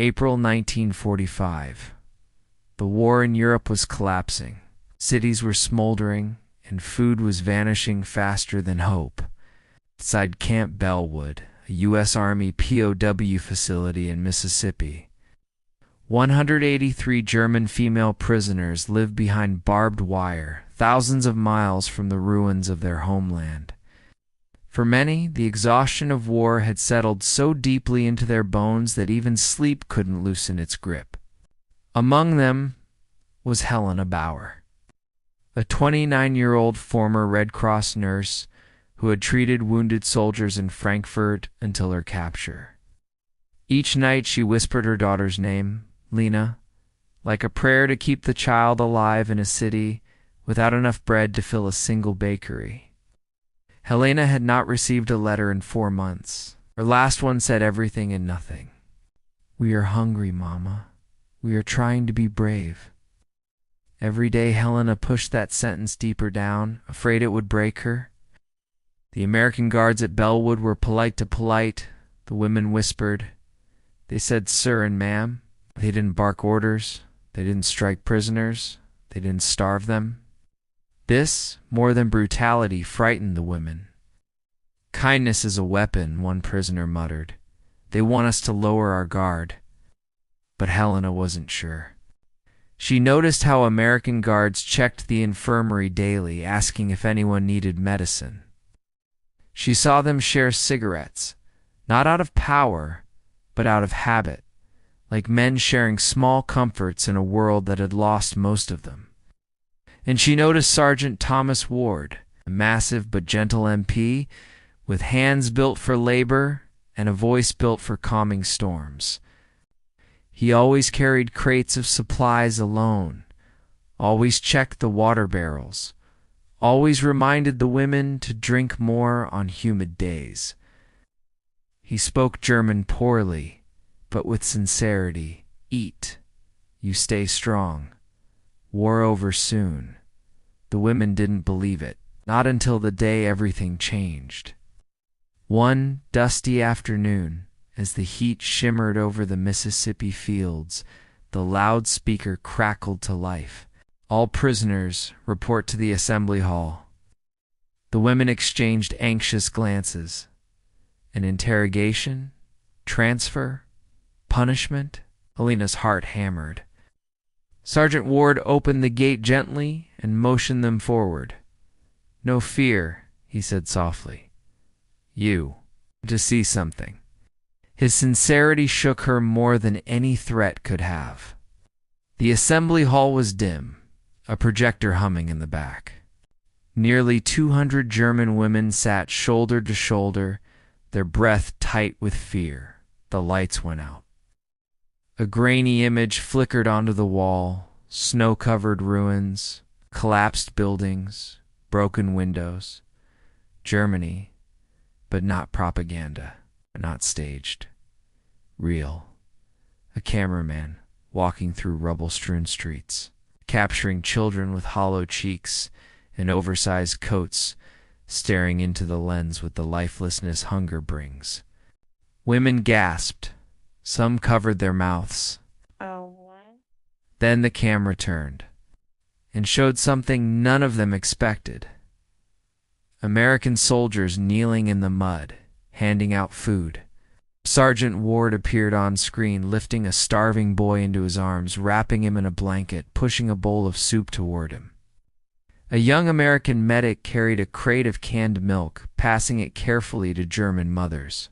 April 1945. The war in Europe was collapsing. Cities were smoldering, and food was vanishing faster than hope. Outside Camp Bellwood, a U.S. Army POW facility in Mississippi, 183 German female prisoners lived behind barbed wire, thousands of miles from the ruins of their homeland. For many, the exhaustion of war had settled so deeply into their bones that even sleep couldn't loosen its grip. Among them was Helena Bauer, a 29-year-old former Red Cross nurse who had treated wounded soldiers in Frankfurt until her capture. Each night she whispered her daughter's name, Lena, like a prayer to keep the child alive in a city without enough bread to fill a single bakery. Helena had not received a letter in 4 months. Her last one said everything and nothing. "We are hungry, Mama. We are trying to be brave." Every day Helena pushed that sentence deeper down, afraid it would break her. The American guards at Bellwood were polite to polite. The women whispered. They said sir and ma'am. They didn't bark orders. They didn't strike prisoners. They didn't starve them. This, more than brutality, frightened the women. "Kindness is a weapon," one prisoner muttered. "They want us to lower our guard." But Helena wasn't sure. She noticed how American guards checked the infirmary daily, asking if anyone needed medicine. She saw them share cigarettes, not out of power, but out of habit, like men sharing small comforts in a world that had lost most of them. And she noticed Sergeant Thomas Ward, a massive but gentle MP, with hands built for labor and a voice built for calming storms. He always carried crates of supplies alone, always checked the water barrels, always reminded the women to drink more on humid days. He spoke German poorly, but with sincerity. "Eat. You stay strong. War over soon." The women didn't believe it, not until the day everything changed. One dusty afternoon, as the heat shimmered over the Mississippi fields, the loudspeaker crackled to life. "All prisoners report to the assembly hall." The women exchanged anxious glances. An interrogation? Transfer? Punishment? Helena's heart hammered. Sergeant Ward opened the gate gently and motioned them forward. "No fear," he said softly. "You, to see something." His sincerity shook her more than any threat could have. The assembly hall was dim, a projector humming in the back. Nearly 200 German women sat shoulder to shoulder, their breath tight with fear. The lights went out. A grainy image flickered onto the wall, snow-covered ruins, collapsed buildings, broken windows. Germany, but not propaganda, not staged. Real. A cameraman walking through rubble-strewn streets, capturing children with hollow cheeks and oversized coats, staring into the lens with the lifelessness hunger brings. Women gasped. Some covered their mouths. Then the camera turned and showed something none of them expected. American soldiers kneeling in the mud, handing out food. Sergeant Ward appeared on screen, lifting a starving boy into his arms, wrapping him in a blanket, pushing a bowl of soup toward him. A young American medic carried a crate of canned milk, passing it carefully to German mothers.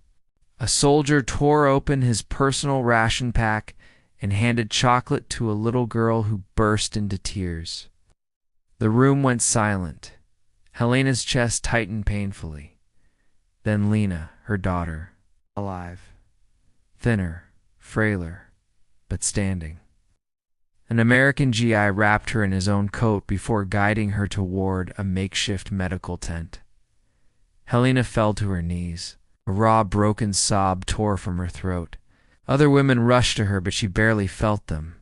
A soldier tore open his personal ration pack and handed chocolate to a little girl who burst into tears. The room went silent. Helena's chest tightened painfully. Then Lena, her daughter, alive, thinner, frailer, but standing. An American GI wrapped her in his own coat before guiding her toward a makeshift medical tent. Helena fell to her knees. A raw, broken sob tore from her throat. Other women rushed to her, but she barely felt them.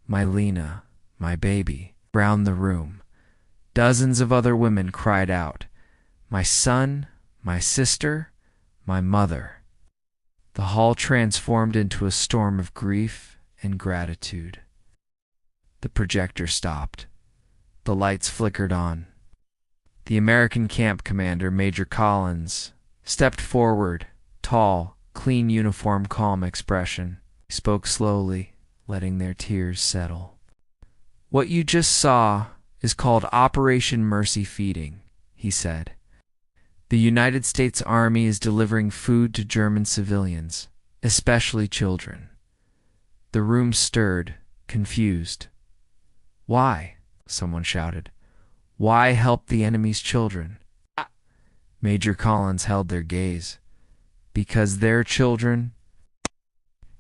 "My Lena, my baby," round the room. Dozens of other women cried out, "My son, my sister, my mother." The hall transformed into a storm of grief and gratitude. The projector stopped. The lights flickered on. The American camp commander, Major Collins, stepped forward, tall, clean uniform, calm expression. He spoke slowly, letting their tears settle. "What you just saw is called Operation Mercy Feeding," he said. "The United States Army is delivering food to German civilians, especially children." The room stirred, confused. "Why?" someone shouted. "Why help the enemy's children?" Major Collins held their gaze. "Because they're children,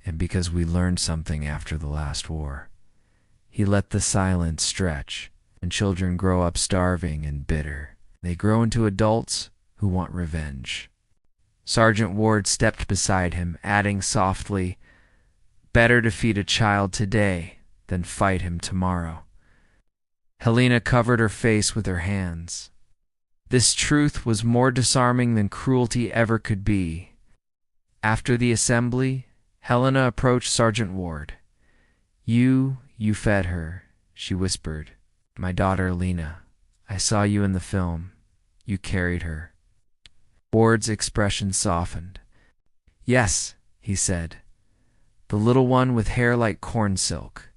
and because we learned something after the last war." He let the silence stretch, and children grow up starving and bitter. They grow into adults who want revenge. Sergeant Ward stepped beside him, adding softly, "Better to feed a child today than fight him tomorrow." Helena covered her face with her hands. This truth was more disarming than cruelty ever could be. After the assembly, Helena approached Sergeant Ward. You fed her," she whispered. "My daughter Helena. I saw you in the film. You carried her." Ward's expression softened. "Yes," he said. "The little one with hair like corn silk.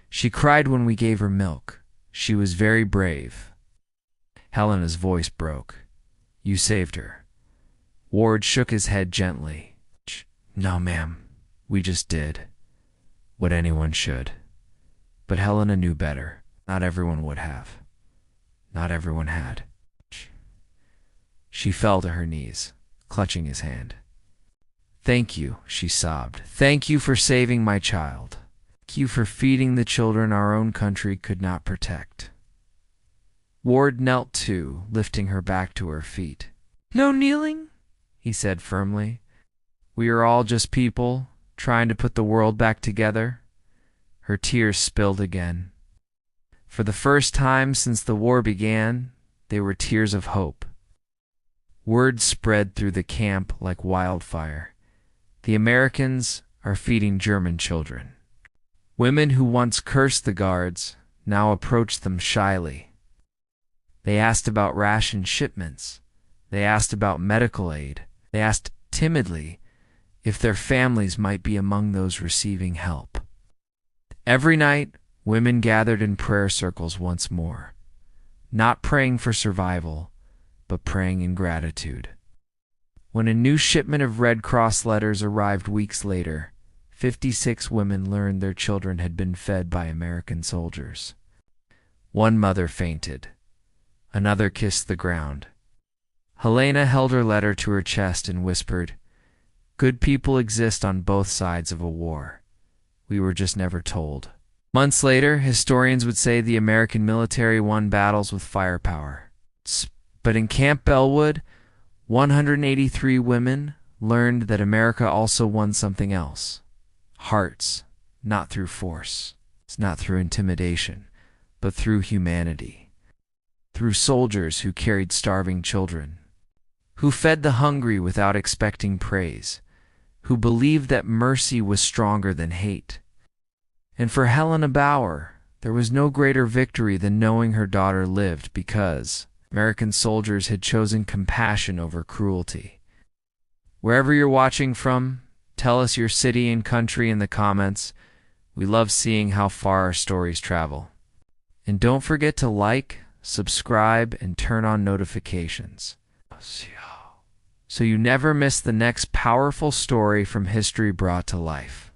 She cried when we gave her milk. She was very brave." Helena's voice broke. "You saved her." Ward shook his head gently. "No, ma'am. We just did what anyone should." But Helena knew better. Not everyone would have. Not everyone had. She fell to her knees, clutching his hand. "Thank you," she sobbed. "Thank you for saving my child. Thank you for feeding the children our own country could not protect." Ward knelt too, lifting her back to her feet. "No kneeling," he said firmly. "We are all just people, trying to put the world back together." Her tears spilled again. For the first time since the war began, they were tears of hope. Word spread through the camp like wildfire. The Americans are feeding German children. Women who once cursed the guards now approached them shyly. They asked about ration shipments. They asked about medical aid. They asked timidly if their families might be among those receiving help. Every night, women gathered in prayer circles once more, not praying for survival, but praying in gratitude. When a new shipment of Red Cross letters arrived weeks later, 56 women learned their children had been fed by American soldiers. One mother fainted. Another kissed the ground. Helena held her letter to her chest and whispered, "Good people exist on both sides of a war. We were just never told." Months later, historians would say the American military won battles with firepower. But in Camp Bellwood, 183 women learned that America also won something else. Hearts, not through force. It's not through intimidation, but through humanity. Through soldiers who carried starving children, who fed the hungry without expecting praise, who believed that mercy was stronger than hate. And for Helena Bauer, there was no greater victory than knowing her daughter lived because American soldiers had chosen compassion over cruelty. Wherever you're watching from, tell us your city and country in the comments. We love seeing how far our stories travel. And don't forget to like, subscribe, and turn on notifications, so you never miss the next powerful story from history brought to life.